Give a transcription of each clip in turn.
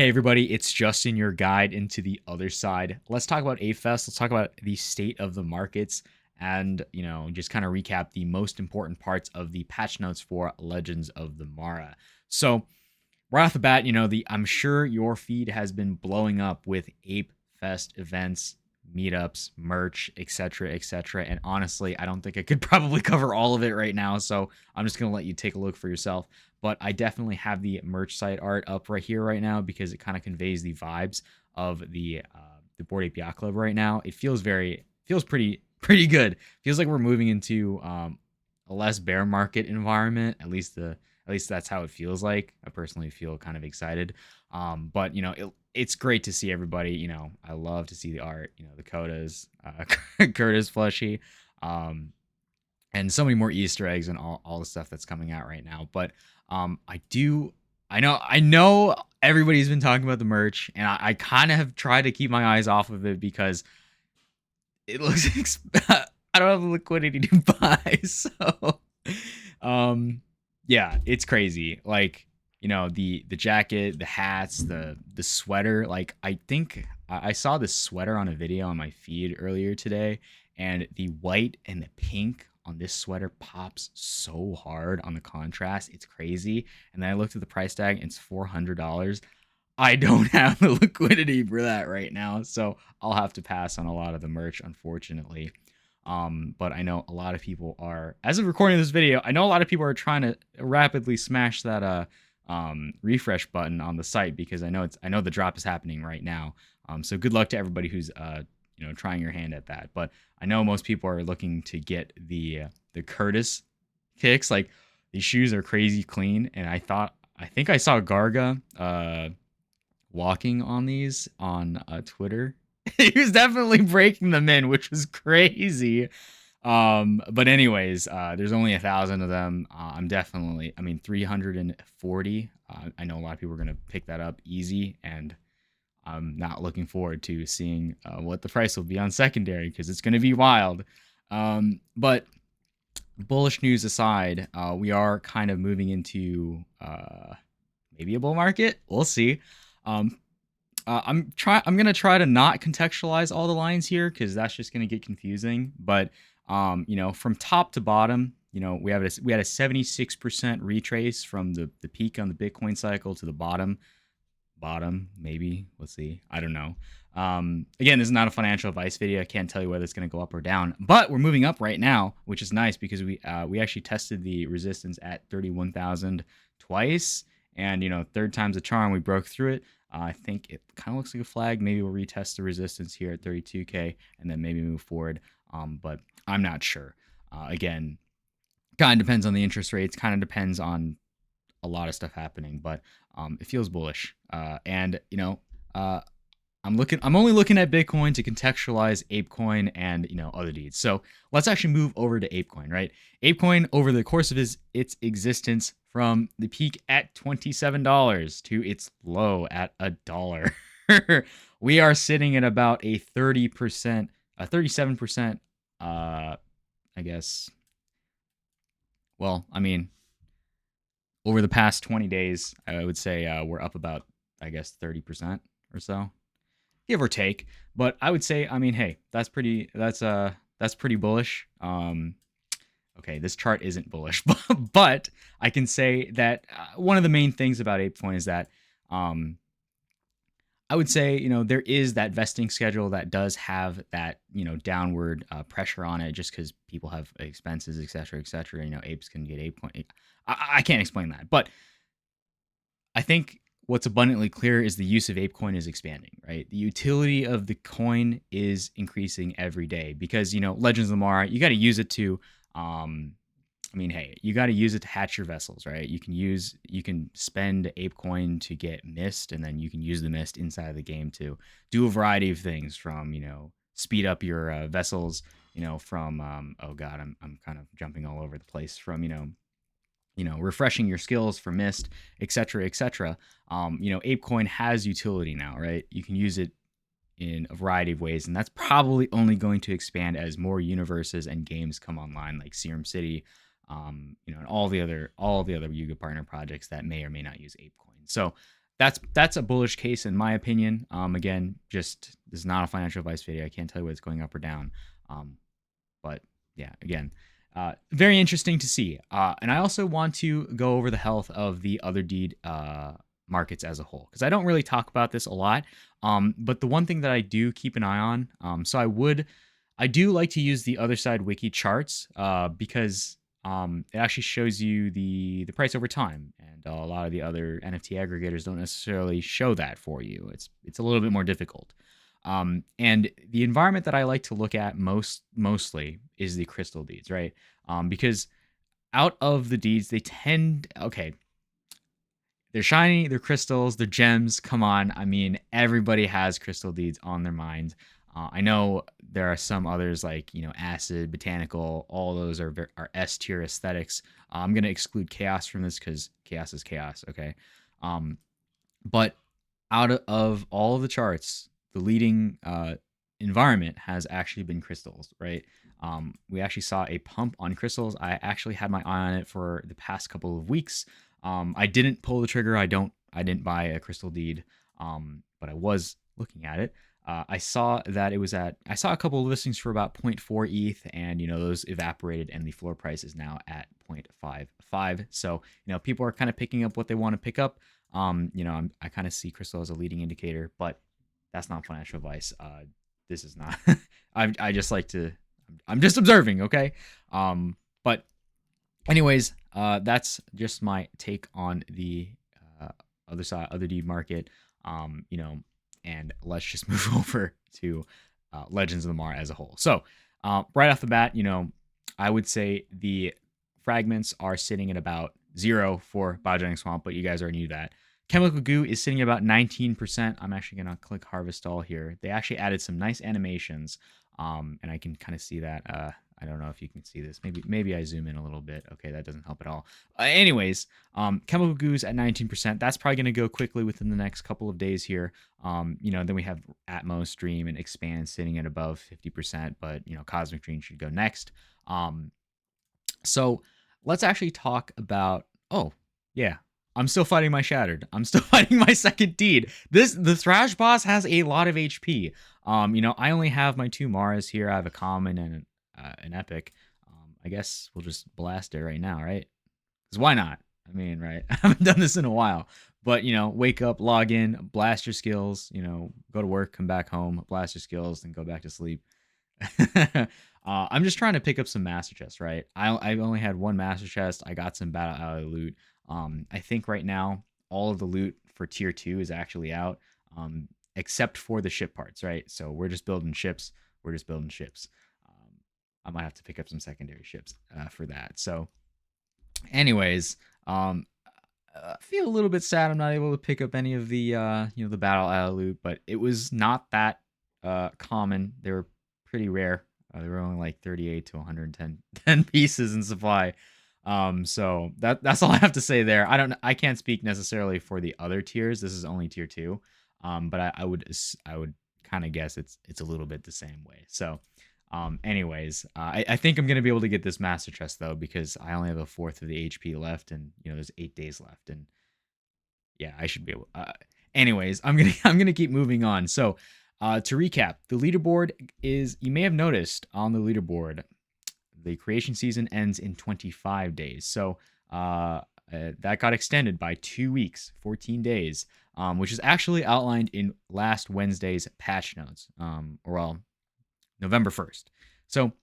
Hey everybody, it's Justin, your guide into the other side. Let's talk about ApeFest. Let's talk about the state of the markets and, just kind of recap the most important parts of the patch notes for Legends of the Mara. So, right off the bat, I'm sure your feed has been blowing up with ApeFest events, meetups, merch, etc., etc. And honestly, I don't think I could probably cover all of it right now, so I'm just gonna let you take a look for yourself. But I definitely have the merch site art up right here right now because it kind of conveys the vibes of the Bored Ape Yacht Club right now. It feels pretty good. Feels like we're moving into a less bear market environment. At least that's how it feels like. I personally feel kind of excited. But it's great to see everybody. I love to see the art. The Kodas, Curtis plushie, and so many more Easter eggs and all the stuff that's coming out right now. But I know everybody's been talking about the merch, and I kind of have tried to keep my eyes off of it because it looks I don't have the liquidity to buy. So yeah, it's crazy. Like, the jacket, the hats, the sweater. Like, I think I saw this sweater on a video on my feed earlier today, and the white and the pink on this sweater pops so hard on the contrast. It's crazy. And then I looked at the price tag and it's $400. I don't have the liquidity for that right now, so I'll have to pass on a lot of the merch, unfortunately. But I know a lot of people are, as of recording this video, I know a lot of people are trying to rapidly smash that refresh button on the site because I know the drop is happening right now. So good luck to everybody who's trying your hand at that. But I know most people are looking to get the Curtis kicks. Like, these shoes are crazy clean, and I think I saw Garga walking on these on Twitter. He was definitely breaking them in, which was crazy. But anyways, there's only 1,000 of them. I mean 340. I know a lot of people are gonna pick that up easy, and I'm not looking forward to seeing what the price will be on secondary because it's gonna be wild. But bullish news aside, we are kind of moving into maybe a bull market. We'll see. I'm gonna try to not contextualize all the lines here because that's just gonna get confusing. But from top to bottom, we had a 76% retrace from the peak on the Bitcoin cycle to the bottom, maybe. Let's see. I don't know. Again, this is not a financial advice video. I can't tell you whether it's gonna go up or down. But we're moving up right now, which is nice because we actually tested the resistance at 31,000 twice, and third time's a charm. We broke through it. I think it kind of looks like a flag. Maybe we'll retest the resistance here at 32K and then maybe move forward. But I'm not sure. Again, kind of depends on the interest rates. Kind of depends on a lot of stuff happening. But it feels bullish. And I'm only looking at Bitcoin to contextualize Apecoin and Otherdeeds. So let's actually move over to Apecoin, right? Apecoin, over the course of its existence, from the peak at $27 to its low at $1, we are sitting at about a 30%, 37%. I guess. Well, I mean, over the past 20 days, I would say we're up about, I guess, 30% or so, give or take. But I would say, I mean, hey, that's pretty bullish. Okay, this chart isn't bullish, but I can say that one of the main things about Apecoin is that I would say, there is that vesting schedule that does have that, downward pressure on it just because people have expenses, et cetera, et cetera. Apes can get Apecoin. I can't explain that, but I think what's abundantly clear is the use of Apecoin is expanding, right? The utility of the coin is increasing every day because, Legends of the Mara, you got to use it to, hey, you got to use it to hatch your vessels, right? You can spend Apecoin to get mist, and then you can use the mist inside of the game to do a variety of things from, speed up your vessels, from, oh God, I'm kind of jumping all over the place, from, refreshing your skills for mist, etc., etc. Apecoin has utility now, right? You can use it in a variety of ways, and that's probably only going to expand as more universes and games come online, like Serum City, and all the other Yuga partner projects that may or may not use Apecoin. So that's a bullish case in my opinion. Again, just this is not a financial advice video. I can't tell you whether it's going up or down. Um, but yeah, again, very interesting to see. And I also want to go over the health of the Otherdeed markets as a whole, because I don't really talk about this a lot. But the one thing that I do keep an eye on, I do like to use the Otherside wiki charts because it actually shows you the price over time, and a lot of the other NFT aggregators don't necessarily show that for you. It's a little bit more difficult. And the environment that I like to look at mostly is the crystal deeds, right? Because out of the deeds, they tend okay. They're shiny, they're crystals, they're gems. Come on, I mean, everybody has crystal deeds on their mind. I know there are some others like acid, botanical. All those are S tier aesthetics. I'm gonna exclude chaos from this because chaos is chaos. Okay, but out of all of the charts, the leading environment has actually been crystals, right? We actually saw a pump on crystals. I actually had my eye on it for the past couple of weeks. I didn't pull the trigger. I didn't buy a crystal deed, but I was looking at it. I saw that I saw a couple of listings for about 0.4 ETH, and those evaporated, and the floor price is now at 0.55. So people are kind of picking up what they want to pick up. I kind of see crystal as a leading indicator, but that's not financial advice. This is not. I just like to. I'm just observing, okay? But anyways, that's just my take on the Otherdeed market. And let's just move over to Legends of the Mar as a whole. So, right off the bat, I would say the fragments are sitting at about 0 for Biogenic Swamp, but you guys already knew that. Chemical Goo is sitting at about 19%. I'm actually going to click Harvest All here. They actually added some nice animations, and I can kind of see that. I don't know if you can see this. Maybe I zoom in a little bit. Okay, that doesn't help at all. Anyways, Chemical Goo's at 19%. That's probably going to go quickly within the next couple of days here. Then we have Atmos, Dream, and Expand sitting at above 50%, but Cosmic Dream should go next. So let's actually talk about. Oh, yeah. I'm still fighting my Shattered. I'm still fighting my second deed. The Thrash Boss has a lot of HP. I only have my 2 Maras here. I have a common and an epic. I guess we'll just blast it right now, right? Because why not? I mean, right? I haven't done this in a while. But, wake up, log in, blast your skills, go to work, come back home, blast your skills, then go back to sleep. I'm just trying to pick up some master chests, right? I've only had 1 master chest. I got some battle alley loot. I think right now all of the loot for tier 2 is actually out, except for the ship parts, right? So we're just building ships. I might have to pick up some secondary ships for that. So, anyways, I feel a little bit sad I'm not able to pick up any of the the battle alley loot, but it was not that common. They were pretty rare. They were only like 38 to 110 pieces in supply. So that's all I have to say there. I can't speak necessarily for the other tiers. This is only tier 2. But I would kind of guess it's a little bit the same way. So, anyways, I think I'm gonna be able to get this master chest though, because I only have a fourth of the HP left, and there's 8 days left, and yeah, I should be able. Anyways, I'm gonna keep moving on. So, to recap, the leaderboard is, you may have noticed on the leaderboard, the creation season ends in 25 days. So that got extended by 2 weeks, 14 days, which is actually outlined in last Wednesday's patch notes, November 1st. So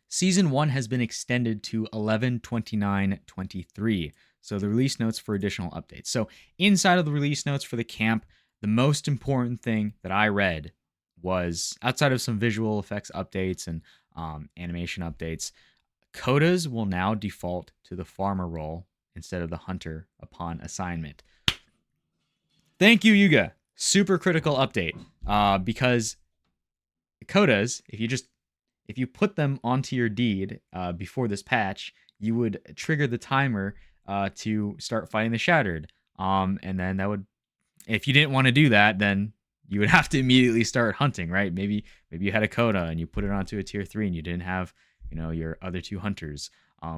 season 1 has been extended to 11/29/23. So the release notes for additional updates. So inside of the release notes for the camp, the most important thing that I read was, outside of some visual effects updates and animation updates, Codas will now default to the farmer role instead of the hunter upon assignment. Thank you, Yuga. Super critical update, because Codas, if you put them onto your deed before this patch, you would trigger the timer to start fighting the Shattered. And then that would, if you didn't want to do that, then you would have to immediately start hunting, right? Maybe you had a Coda and you put it onto a tier 3 and you didn't have, your other 2 hunters.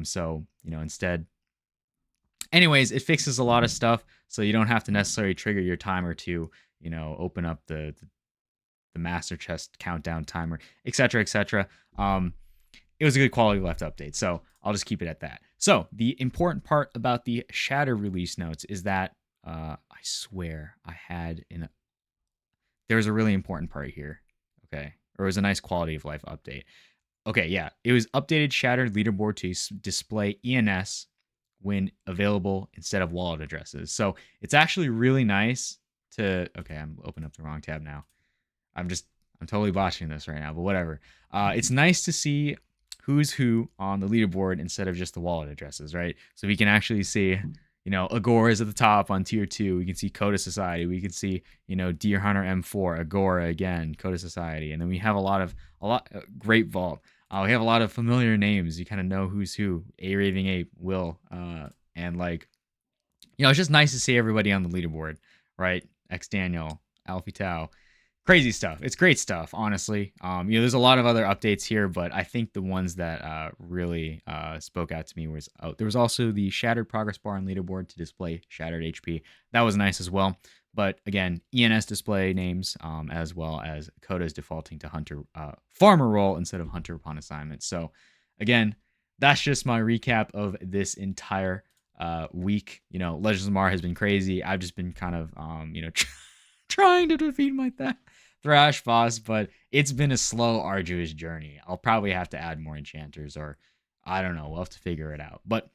So, instead, Anyways, it fixes a lot of stuff, so you don't have to necessarily trigger your timer to, open up the master chest countdown timer, etc., etc. It was a good quality left update, so I'll just keep it at that. So the important part about the Shatter release notes is that I swear I had there was a really important part here, okay, or it was a nice quality of life update. Okay, yeah, it was updated Shattered leaderboard to display ENS when available instead of wallet addresses. So it's actually really nice to. Okay, I'm opening up the wrong tab now. I'm totally botching this right now, but whatever. It's nice to see who's who on the leaderboard instead of just the wallet addresses, right? So we can actually see, Agora is at the top on tier 2. We can see Coda Society. We can see, Deer Hunter M4, Agora again, Coda Society, and then we have a lot Great Vault. We have a lot of familiar names. You kind of know who's who. A Raving Ape, Will, and like, it's just nice to see everybody on the leaderboard, right? X Daniel, Alfie Tau, crazy stuff. It's great stuff, honestly. There's a lot of other updates here, but I think the ones that really spoke out to me was there was also the Shattered progress bar and leaderboard to display Shattered HP. That was nice as well. But again, ENS display names, as well as Coda's defaulting to Hunter Farmer role instead of Hunter upon assignment. So again, that's just my recap of this entire week. Legends of Mar has been crazy. I've just been kind of trying to defeat my Thrash Boss, but it's been a slow, arduous journey. I'll probably have to add more enchanters, or I don't know. We'll have to figure it out. But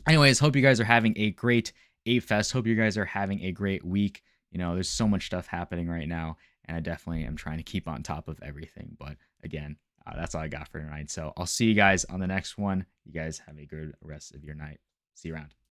anyways, hope you guys are having a great ApeFest. Hope you guys are having a great week. There's so much stuff happening right now, and I definitely am trying to keep on top of everything. But again, that's all I got for tonight. So I'll see you guys on the next one. You guys have a good rest of your night. See you around.